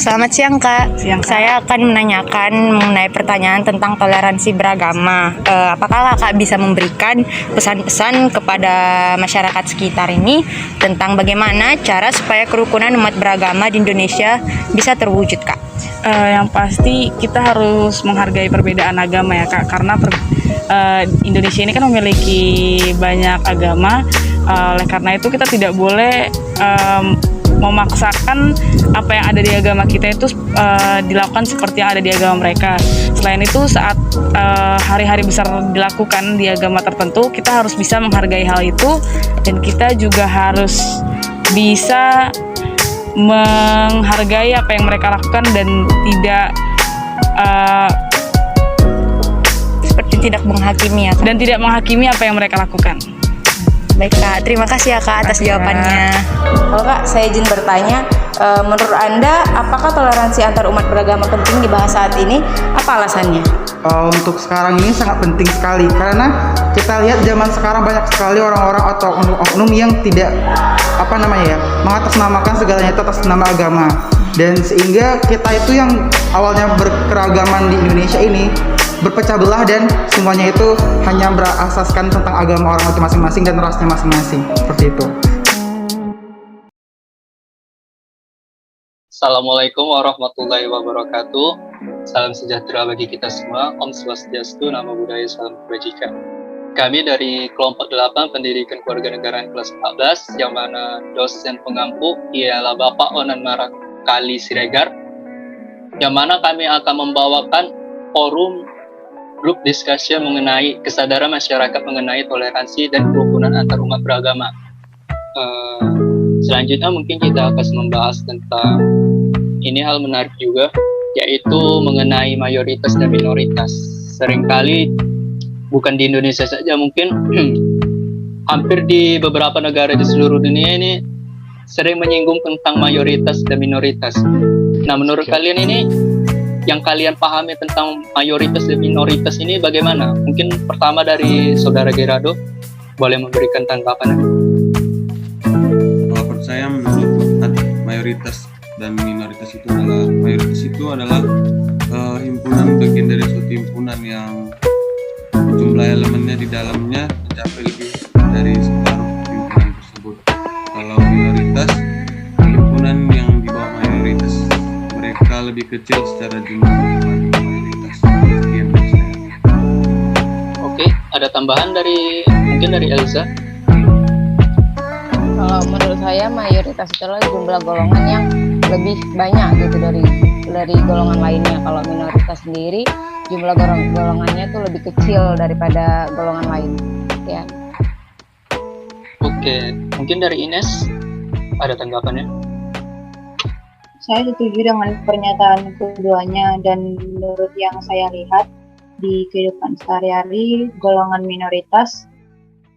Selamat siang Kak. Siang, Kak. Saya akan menanyakan mengenai pertanyaan tentang toleransi beragama. Apakah Kak bisa memberikan pesan-pesan kepada masyarakat sekitar ini tentang bagaimana cara supaya kerukunan umat beragama di Indonesia bisa terwujud, Kak? Yang pasti kita harus menghargai perbedaan agama ya Kak, karena Indonesia ini kan memiliki banyak agama. Oleh karena itu kita tidak boleh memaksakan apa yang ada di agama kita itu dilakukan seperti yang ada di agama mereka. Selain itu, saat hari-hari besar dilakukan di agama tertentu, kita harus bisa menghargai hal itu, dan kita juga harus bisa menghargai apa yang mereka lakukan dan tidak Seperti tidak menghakimi ya, Kak? dan tidak menghakimi apa yang mereka lakukan. Baik Kak, terima kasih ya Kak atas Terima kasih, jawabannya. Kalau Kak, saya izin bertanya, menurut Anda apakah toleransi antar umat beragama penting dibahas saat ini? Apa alasannya? Untuk sekarang ini sangat penting sekali, karena kita lihat zaman sekarang banyak sekali orang-orang atau oknum yang tidak mengatasnamakan segalanya itu atas nama agama, dan sehingga kita itu yang awalnya berkeragaman di Indonesia ini berpecah belah, dan semuanya itu hanya berasaskan tentang agama orang itu masing-masing dan rasnya masing-masing, seperti itu. Assalamualaikum warahmatullahi wabarakatuh. Salam sejahtera bagi kita semua. Om Swastiastu, Namo Buddhaya, Salam Kebajikan. Kami dari kelompok 8 Pendidikan Kewarganegaraan kelas 14, yang mana dosen pengampu ialah Bapak Onan Marakali Siregar, yang mana kami akan membawakan forum grup discussion mengenai kesadaran masyarakat mengenai toleransi dan kerukunan antar umat beragama. Selanjutnya mungkin kita akan membahas tentang ini hal menarik juga, yaitu mengenai mayoritas dan minoritas. Seringkali bukan di Indonesia saja, mungkin hampir di beberapa negara di seluruh dunia ini sering menyinggung tentang mayoritas dan minoritas. Nah, menurut kalian ini, yang kalian pahami tentang mayoritas dan minoritas ini bagaimana? Mungkin pertama dari Saudara Gerardo, boleh memberikan tanggapan? Kalau menurut saya, menurut mayoritas dan minoritas itu adalah himpunan, bagian dari suatu himpunan yang jumlah elemennya di dalamnya mencapai lebih dari separuh himpunan tersebut. Kalau minoritas, himpunan yang di bawah mayoritas, mereka lebih kecil secara jumlah dibanding mayoritas. Sekian dari saya. Oke, ada tambahan mungkin dari Elza? Kalau menurut saya mayoritas itu adalah jumlah golongan yang lebih banyak gitu dari golongan lainnya. Kalau minoritas sendiri jumlah golongannya itu lebih kecil daripada golongan lain. Ya. Oke, mungkin dari Ines ada tanggapannya? Saya setuju dengan pernyataan keduanya, dan menurut yang saya lihat di kehidupan sehari-hari, golongan minoritas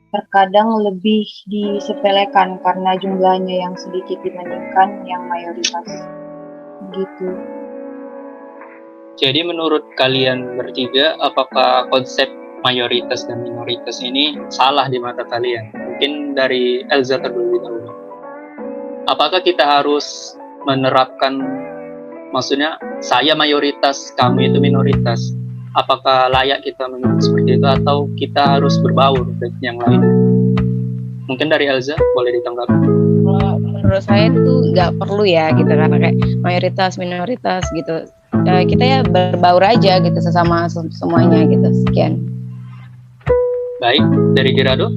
terkadang lebih disepelekan karena jumlahnya yang sedikit dibandingkan yang mayoritas. Gitu. Jadi menurut kalian bertiga, apakah konsep mayoritas dan minoritas ini salah di mata kalian? Mungkin dari Elza terlebih dahulu. Apakah kita harus menerapkan, maksudnya saya mayoritas, kamu itu minoritas? Apakah layak kita menyebut seperti itu, atau kita harus berbaur dengan yang lain? Mungkin dari Elza boleh ditanggapi. Kalau menurut saya itu nggak perlu ya gitu, karena kayak mayoritas minoritas gitu. Kita ya berbaur aja gitu sesama semuanya gitu. Sekian. Baik, dari Gerardo?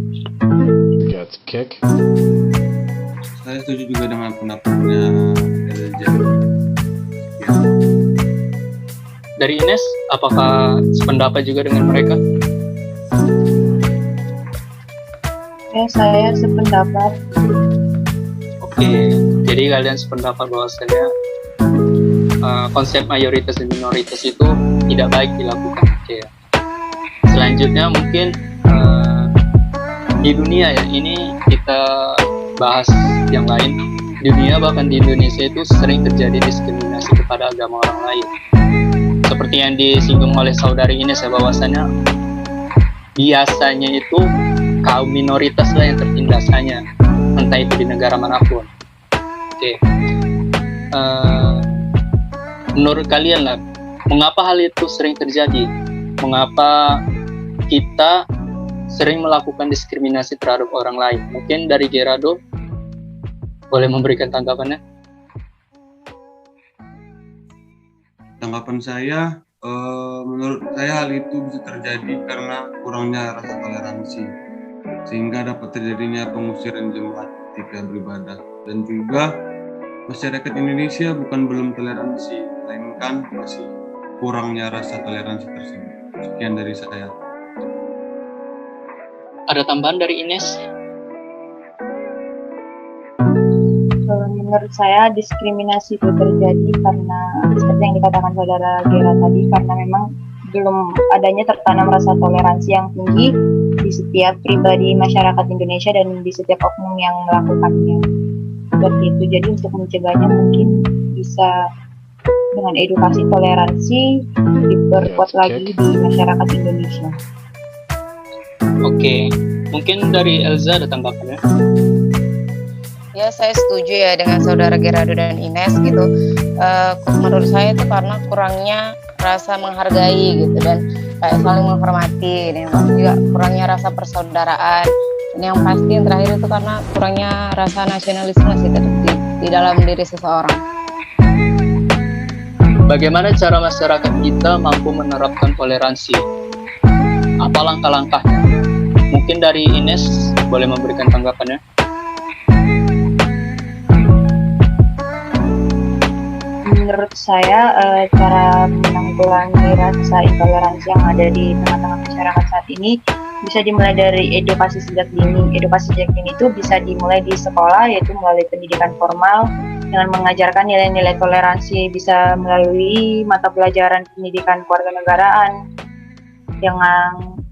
Saya setuju juga dengan pendapatnya Elza. Dari Ines, apakah sependapat juga dengan mereka? Ya, saya sependapat. Oke, jadi kalian sependapat bahwasanya konsep mayoritas dan minoritas itu tidak baik dilakukan. Oke. Selanjutnya mungkin di dunia ya, ini kita bahas yang lain. Di dunia, bahkan di Indonesia itu sering terjadi diskriminasi kepada agama orang lain. Seperti yang disinggung oleh saudari Ines ya, bahwasanya biasanya itu kaum minoritas lah yang tertindas, hanya entah itu di negara manapun. Oke. menurut kalian lah, mengapa hal itu sering terjadi? Mengapa kita sering melakukan diskriminasi terhadap orang lain? Mungkin dari Gerardo boleh memberikan tanggapannya. Tanggapan saya, menurut saya hal itu bisa terjadi karena kurangnya rasa toleransi, sehingga dapat terjadinya pengusiran jemaat ketika beribadah. Dan juga masyarakat Indonesia bukan belum toleransi, melainkan masih kurangnya rasa toleransi tersebut. Sekian dari saya. Ada tambahan dari Ines? Menurut saya diskriminasi itu terjadi karena seperti yang dikatakan saudara Gera tadi, karena memang belum adanya tertanam rasa toleransi yang tinggi di setiap pribadi masyarakat Indonesia dan di setiap oknum yang melakukannya. Seperti itu. Jadi untuk mencegahnya mungkin bisa dengan edukasi toleransi diperkuat lagi di masyarakat Indonesia. Oke, mungkin dari Elza ada tanggapannya? Ya, saya setuju ya dengan saudara Gerardo dan Ines gitu. Menurut saya itu karena kurangnya rasa menghargai gitu, dan kayak saling menghormati, dan juga kurangnya rasa persaudaraan. Dan yang pasti yang terakhir itu karena kurangnya rasa nasionalisme sih di dalam diri seseorang. Bagaimana cara masyarakat kita mampu menerapkan toleransi? Apa langkah-langkahnya? Mungkin dari Ines boleh memberikan tanggapannya. Menurut saya cara menanggulangi rasa intoleransi yang ada di tengah-tengah masyarakat saat ini bisa dimulai dari edukasi sejak dini. Edukasi sejak dini itu bisa dimulai di sekolah, yaitu melalui pendidikan formal dengan mengajarkan nilai-nilai toleransi, bisa melalui mata pelajaran pendidikan kewarganegaraan yang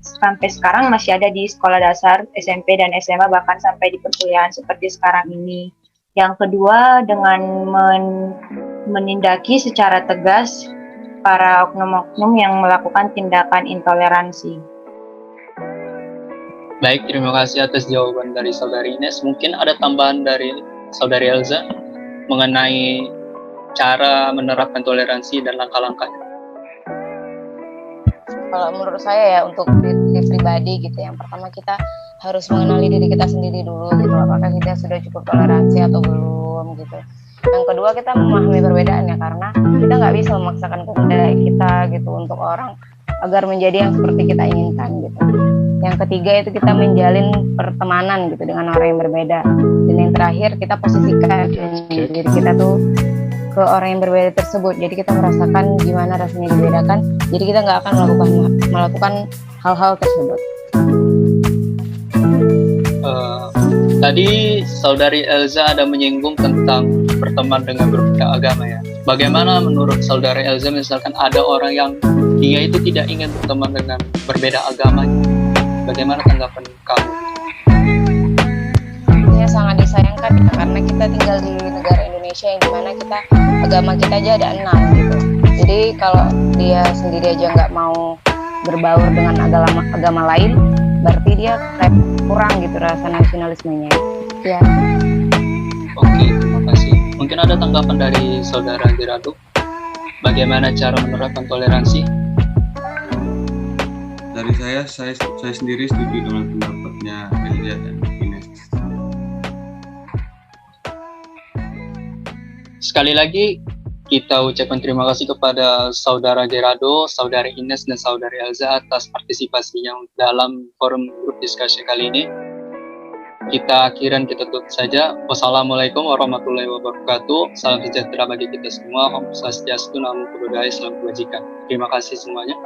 sampai sekarang masih ada di sekolah dasar, SMP dan SMA, bahkan sampai di perkuliahan seperti sekarang ini. Yang kedua, dengan menindaki secara tegas para oknum-oknum yang melakukan tindakan intoleransi. Baik, terima kasih atas jawaban dari saudari Ines. Mungkin ada tambahan dari saudari Elza mengenai cara menerapkan toleransi dan langkah-langkahnya. Kalau menurut saya ya, untuk diri pribadi gitu, yang pertama kita harus mengenali diri kita sendiri dulu gitu, apakah kita sudah cukup toleransi atau belum gitu. Yang kedua, kita memahami perbedaannya, karena kita nggak bisa memaksakan kehendak kita gitu untuk orang agar menjadi yang seperti kita inginkan gitu. Yang ketiga itu kita menjalin pertemanan gitu dengan orang yang berbeda. Dan yang terakhir, kita posisikan diri kita tuh ke orang yang berbeda tersebut. Jadi kita merasakan gimana rasanya dibedakan. Jadi kita nggak akan melakukan hal-hal tersebut. Tadi saudari Elza ada menyinggung tentang berteman dengan berbeda agama ya. Bagaimana menurut saudari Elza misalkan ada orang yang dia itu tidak ingin berteman dengan berbeda agama? Bagaimana tanggapan kamu? Ya, sangat disayangkan ya, karena kita tinggal di negara Indonesia yang dimana agama kita aja ada 6 gitu. Jadi kalau dia sendiri aja nggak mau berbaur dengan agama lain, berarti dia kayak kurang gitu rasa nasionalismenya ya. Oke, terima kasih. Mungkin ada tanggapan dari saudara Gerardo, bagaimana cara menerapkan toleransi? Dari saya sendiri setuju dengan pendapatnya Elza dan Ines. Sekali lagi kita ucapkan terima kasih kepada saudara Gerardo, saudari Ines, dan saudari Elza atas partisipasinya dalam forum group discussion kali ini. Kita akhiran, kita tutup saja. Wassalamualaikum warahmatullahi wabarakatuh. Salam sejahtera bagi kita semua. Om Swastiastu, Namo Buddhaya, Salam Kebajikan. Terima kasih semuanya.